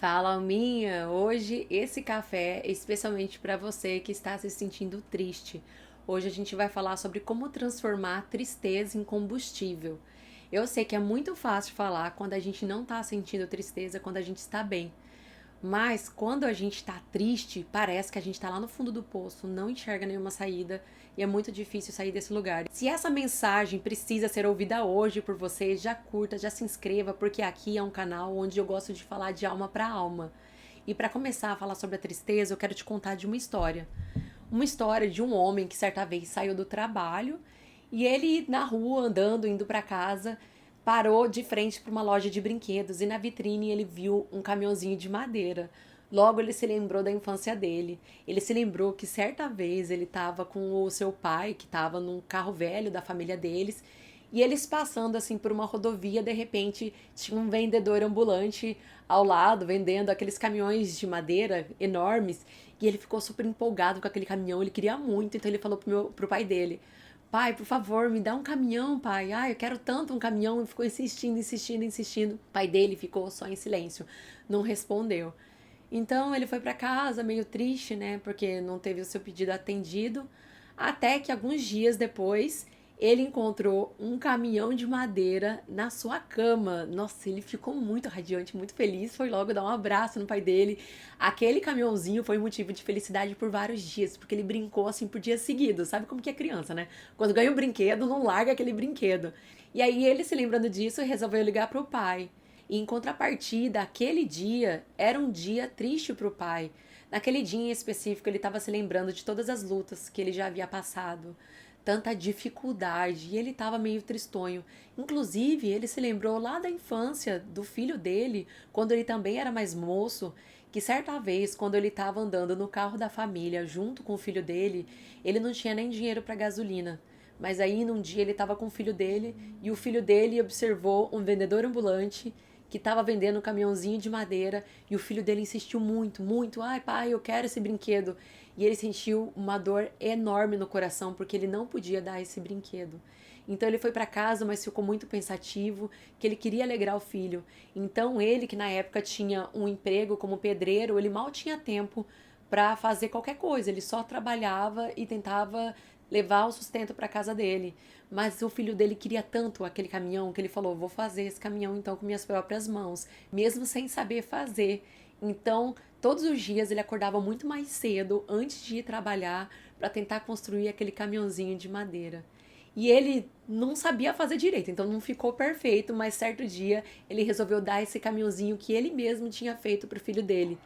Fala, Alminha! Hoje esse café é especialmente para você que está se sentindo triste. Hoje a gente vai falar sobre como transformar tristeza em combustível. Eu sei que é muito fácil falar quando a gente não está sentindo tristeza, quando a gente está bem. Mas quando a gente tá triste, parece que a gente tá lá no fundo do poço, não enxerga nenhuma saída e é muito difícil sair desse lugar. Se essa mensagem precisa ser ouvida hoje por você, já curta, já se inscreva, porque aqui é um canal onde eu gosto de falar de alma para alma. E para começar a falar sobre a tristeza, eu quero te contar de uma história. Uma história de um homem que certa vez saiu do trabalho e ele na rua andando, indo para casa, parou de frente para uma loja de brinquedos e na vitrine ele viu um caminhãozinho de madeira. Logo ele se lembrou da infância dele. Ele se lembrou que certa vez ele estava com o seu pai, que estava num carro velho da família deles, e eles passando assim por uma rodovia, de repente tinha um vendedor ambulante ao lado, vendendo aqueles caminhões de madeira enormes, e ele ficou super empolgado com aquele caminhão, ele queria muito, então ele falou pro pai dele: pai, por favor, me dá um caminhão, pai. Ai, eu quero tanto um caminhão. E ficou insistindo, insistindo, insistindo. O pai dele ficou só em silêncio, não respondeu. Então ele foi para casa meio triste, né, porque não teve o seu pedido atendido, até que alguns dias depois ele encontrou um caminhão de madeira na sua cama. Nossa, ele ficou muito radiante, muito feliz, foi logo dar um abraço no pai dele. Aquele caminhãozinho foi motivo de felicidade por vários dias, porque ele brincou assim por dias seguidos. Sabe como que é criança, né? Quando ganha um brinquedo, não larga aquele brinquedo. E aí ele, se lembrando disso, resolveu ligar pro pai. E em contrapartida, aquele dia era um dia triste para o pai. Naquele dia em específico, ele estava se lembrando de todas as lutas que ele já havia passado, tanta dificuldade, e ele estava meio tristonho. Inclusive, ele se lembrou lá da infância do filho dele, quando ele também era mais moço, que certa vez, quando ele estava andando no carro da família junto com o filho dele, ele não tinha nem dinheiro para gasolina. Mas aí, num dia, ele estava com o filho dele e o filho dele observou um vendedor ambulante que estava vendendo um caminhãozinho de madeira e o filho dele insistiu muito, muito. Ai, pai, eu quero esse brinquedo. E ele sentiu uma dor enorme no coração porque ele não podia dar esse brinquedo. Então ele foi para casa, mas ficou muito pensativo, que ele queria alegrar o filho. Então ele, que na época tinha um emprego como pedreiro, ele mal tinha tempo para fazer qualquer coisa. Ele só trabalhava e tentava levar o sustento para casa dele. Mas o filho dele queria tanto aquele caminhão que ele falou: vou fazer esse caminhão então com minhas próprias mãos, mesmo sem saber fazer. Então, todos os dias ele acordava muito mais cedo antes de ir trabalhar para tentar construir aquele caminhãozinho de madeira. E ele não sabia fazer direito, então não ficou perfeito, mas certo dia ele resolveu dar esse caminhãozinho que ele mesmo tinha feito para o filho dele.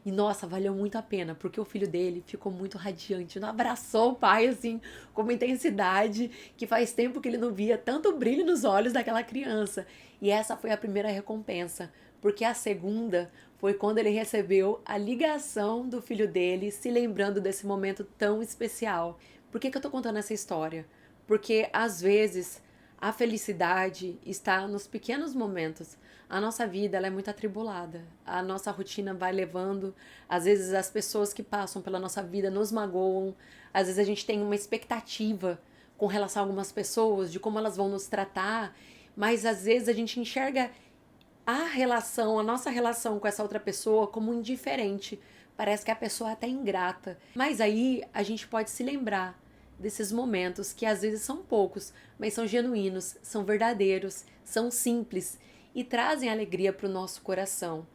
E nossa, valeu muito a pena, porque o filho dele ficou muito radiante, não abraçou o pai assim, com uma intensidade que faz tempo que ele não via tanto brilho nos olhos daquela criança. E essa foi a primeira recompensa, porque a segunda foi quando ele recebeu a ligação do filho dele, se lembrando desse momento tão especial. Por que eu tô contando essa história? Porque às vezes a felicidade está nos pequenos momentos. A nossa vida ela é muito atribulada. A nossa rotina vai levando. Às vezes as pessoas que passam pela nossa vida nos magoam. Às vezes a gente tem uma expectativa com relação a algumas pessoas, de como elas vão nos tratar. Mas às vezes a gente enxerga a nossa relação com essa outra pessoa como indiferente. Parece que a pessoa é até ingrata. Mas aí a gente pode se lembrar desses momentos que às vezes são poucos, mas são genuínos, são verdadeiros, são simples e trazem alegria para o nosso coração.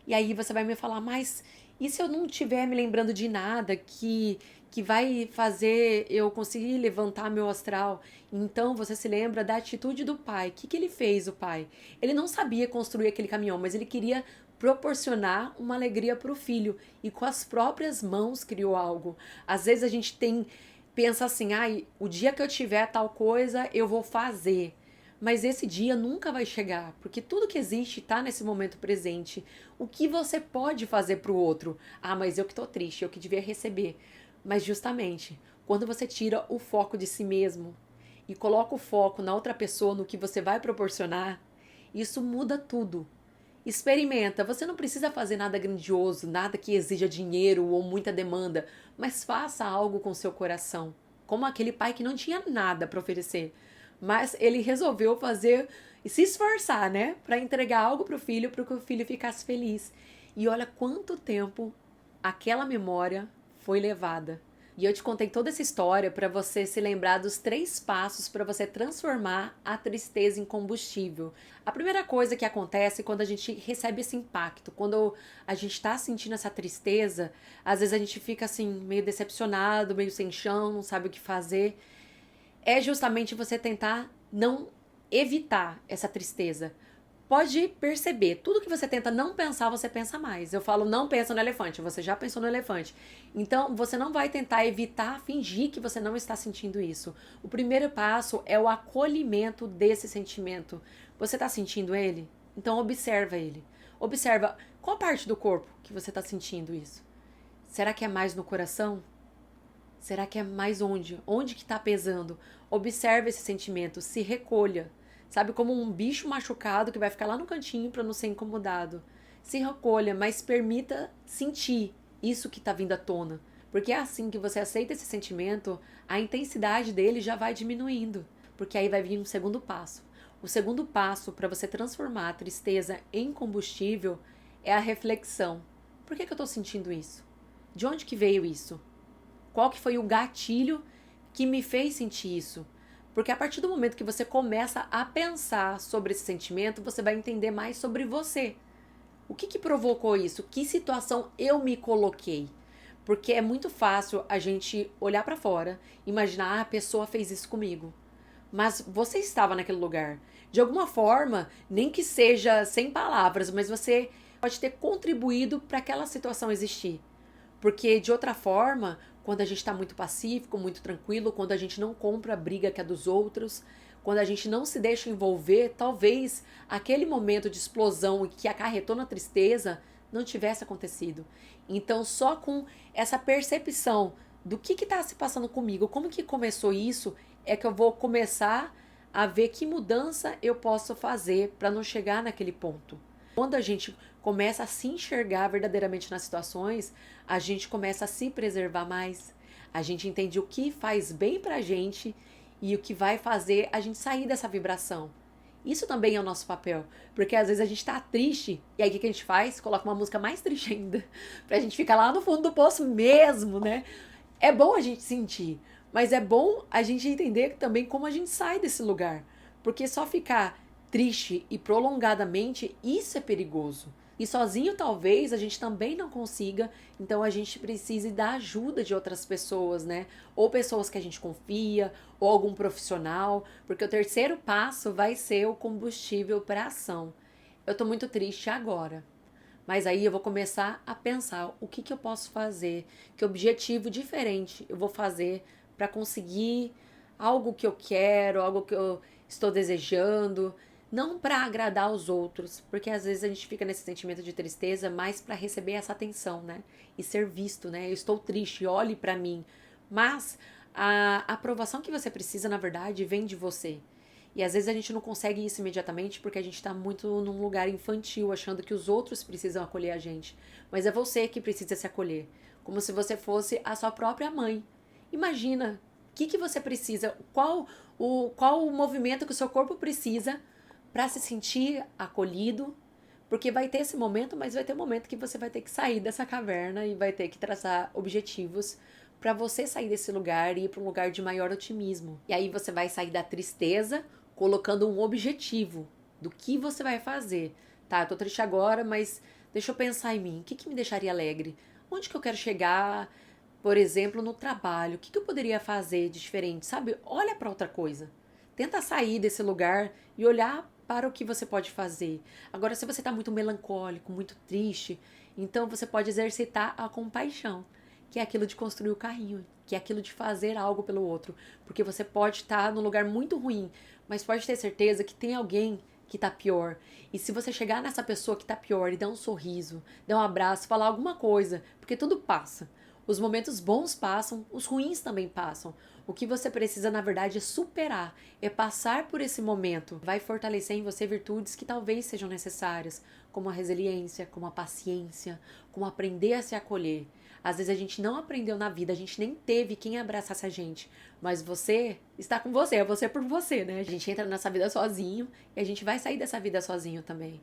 E aí você vai me falar: mas e se eu não estiver me lembrando de nada que vai fazer eu conseguir levantar meu astral? Então você se lembra da atitude do pai. O que ele fez, o pai? Ele não sabia construir aquele caminhão, mas ele queria proporcionar uma alegria para o filho e com as próprias mãos criou algo. Às vezes a gente pensa assim: ai, o dia que eu tiver tal coisa eu vou fazer. Mas esse dia nunca vai chegar, porque tudo que existe está nesse momento presente. O que você pode fazer para o outro? Ah, mas eu que tô triste, eu que devia receber. Mas justamente, quando você tira o foco de si mesmo e coloca o foco na outra pessoa, no que você vai proporcionar, isso muda tudo. Experimenta, você não precisa fazer nada grandioso, nada que exija dinheiro ou muita demanda, mas faça algo com seu coração. Como aquele pai que não tinha nada para oferecer, mas ele resolveu fazer e se esforçar, né, para entregar algo para o filho que o filho ficasse feliz. e olha quanto tempo aquela memória foi levada. E eu te contei toda essa história para você se lembrar dos 3 passos para você transformar a tristeza em combustível. A primeira coisa que acontece quando a gente recebe esse impacto, quando a gente está sentindo essa tristeza, às vezes a gente fica assim, meio decepcionado, meio sem chão, não sabe o que fazer. É justamente você tentar não evitar essa tristeza. Pode perceber, tudo que você tenta não pensar, você pensa mais. Eu falo, não pensa no elefante, você já pensou no elefante. Então, você não vai tentar evitar, fingir que você não está sentindo isso. O primeiro passo é o acolhimento desse sentimento. Você está sentindo ele? Então, observa ele. Observa qual parte do corpo que você está sentindo isso. Será que é mais no coração? Será que é mais onde? Onde que está pesando? Observe esse sentimento, se recolha. Sabe, como um bicho machucado que vai ficar lá no cantinho para não ser incomodado. Se recolha, mas permita sentir isso que está vindo à tona. Porque é assim que você aceita esse sentimento, a intensidade dele já vai diminuindo. Porque aí vai vir um segundo passo. O segundo passo para você transformar a tristeza em combustível é a reflexão. Por que eu estou sentindo isso? De onde que veio isso? Qual que foi o gatilho que me fez sentir isso? Porque a partir do momento que você começa a pensar sobre esse sentimento, você vai entender mais sobre você. O que provocou isso? Que situação eu me coloquei? Porque é muito fácil a gente olhar para fora, imaginar, a pessoa fez isso comigo. Mas você estava naquele lugar. De alguma forma, nem que seja sem palavras, mas você pode ter contribuído para aquela situação existir. Porque de outra forma, quando a gente está muito pacífico, muito tranquilo, quando a gente não compra a briga que é dos outros, quando a gente não se deixa envolver, talvez aquele momento de explosão que acarretou na tristeza não tivesse acontecido. Então, só com essa percepção do que está se passando comigo, como que começou isso, é que eu vou começar a ver que mudança eu posso fazer para não chegar naquele ponto. Quando a gente começa a se enxergar verdadeiramente nas situações, a gente começa a se preservar mais. A gente entende o que faz bem pra gente e o que vai fazer a gente sair dessa vibração. Isso também é o nosso papel, porque às vezes a gente tá triste e aí o que a gente faz? Coloca uma música mais triste ainda, pra gente ficar lá no fundo do poço mesmo, né? É bom a gente sentir, mas é bom a gente entender também como a gente sai desse lugar, porque só ficar triste e prolongadamente, isso é perigoso. E sozinho talvez a gente também não consiga, então a gente precise da ajuda de outras pessoas, né? Ou pessoas que a gente confia, ou algum profissional, porque o terceiro passo vai ser o combustível para a ação. Eu tô muito triste agora, mas aí eu vou começar a pensar o que eu posso fazer, que objetivo diferente eu vou fazer para conseguir algo que eu quero, algo que eu estou desejando. Não para agradar os outros, porque às vezes a gente fica nesse sentimento de tristeza mais para receber essa atenção, né? E ser visto, né? Eu estou triste, olhe para mim. Mas a aprovação que você precisa, na verdade, vem de você. E às vezes a gente não consegue isso imediatamente porque a gente está muito num lugar infantil, achando que os outros precisam acolher a gente. Mas é você que precisa se acolher, como se você fosse a sua própria mãe. Imagina, o que você precisa, qual o movimento que o seu corpo precisa para se sentir acolhido, porque vai ter esse momento, mas vai ter um momento que você vai ter que sair dessa caverna e vai ter que traçar objetivos para você sair desse lugar e ir para um lugar de maior otimismo. E aí você vai sair da tristeza colocando um objetivo do que você vai fazer. Tá, eu tô triste agora, mas deixa eu pensar em mim. O que me deixaria alegre? Onde que eu quero chegar, por exemplo, no trabalho? O que eu poderia fazer de diferente? Sabe? Olha para outra coisa. Tenta sair desse lugar e olhar para o que você pode fazer. Agora, se você está muito melancólico, muito triste, então você pode exercitar a compaixão, que é aquilo de construir o carrinho, que é aquilo de fazer algo pelo outro. Porque você pode estar num lugar muito ruim, mas pode ter certeza que tem alguém que tá pior. E se você chegar nessa pessoa que tá pior e dar um sorriso, dar um abraço, falar alguma coisa, porque tudo passa. Os momentos bons passam, os ruins também passam. O que você precisa, na verdade, é superar, é passar por esse momento. Vai fortalecer em você virtudes que talvez sejam necessárias, como a resiliência, como a paciência, como aprender a se acolher. Às vezes a gente não aprendeu na vida, a gente nem teve quem abraçasse a gente, mas você está com você, é você por você, né? A gente entra nessa vida sozinho e a gente vai sair dessa vida sozinho também.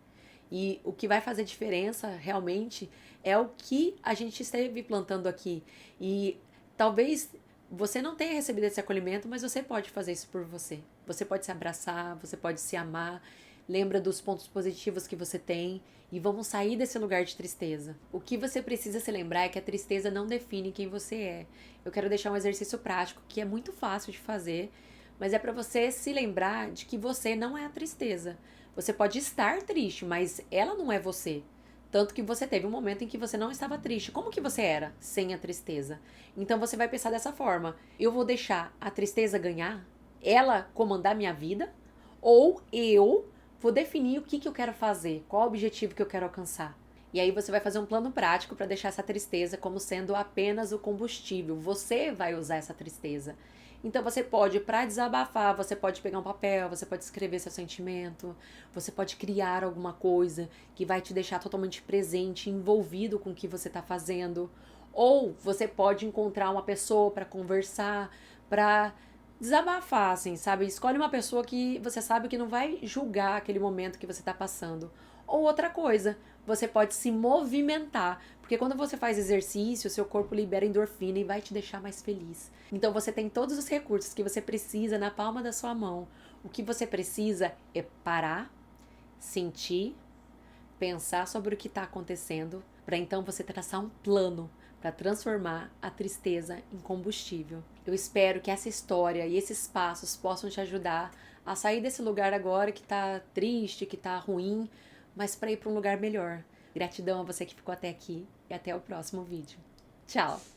E o que vai fazer diferença realmente é o que a gente esteve plantando aqui. E talvez você não tenha recebido esse acolhimento, mas você pode fazer isso por você. Você pode se abraçar, você pode se amar. Lembra dos pontos positivos que você tem e vamos sair desse lugar de tristeza. O que você precisa se lembrar é que a tristeza não define quem você é. Eu quero deixar um exercício prático que é muito fácil de fazer, mas é para você se lembrar de que você não é a tristeza. Você pode estar triste, mas ela não é você. Tanto que você teve um momento em que você não estava triste. Como que você era sem a tristeza? Então você vai pensar dessa forma: eu vou deixar a tristeza ganhar? Ela comandar minha vida? Ou eu vou definir o que eu quero fazer? Qual o objetivo que eu quero alcançar? E aí você vai fazer um plano prático para deixar essa tristeza como sendo apenas o combustível. Você vai usar essa tristeza. Então você pode, para desabafar, você pode pegar um papel, você pode escrever seu sentimento, você pode criar alguma coisa que vai te deixar totalmente presente, envolvido com o que você está fazendo. Ou você pode encontrar uma pessoa para conversar, para desabafar, assim, sabe? Escolhe uma pessoa que você sabe que não vai julgar aquele momento que você está passando. Ou outra coisa, você pode se movimentar, porque quando você faz exercício, seu corpo libera endorfina e vai te deixar mais feliz. Então você tem todos os recursos que você precisa na palma da sua mão. O que você precisa é parar, sentir, pensar sobre o que está acontecendo, para então você traçar um plano para transformar a tristeza em combustível. Eu espero que essa história e esses passos possam te ajudar a sair desse lugar agora que está triste, que está ruim, mas para ir para um lugar melhor. Gratidão a você que ficou até aqui e até o próximo vídeo. Tchau!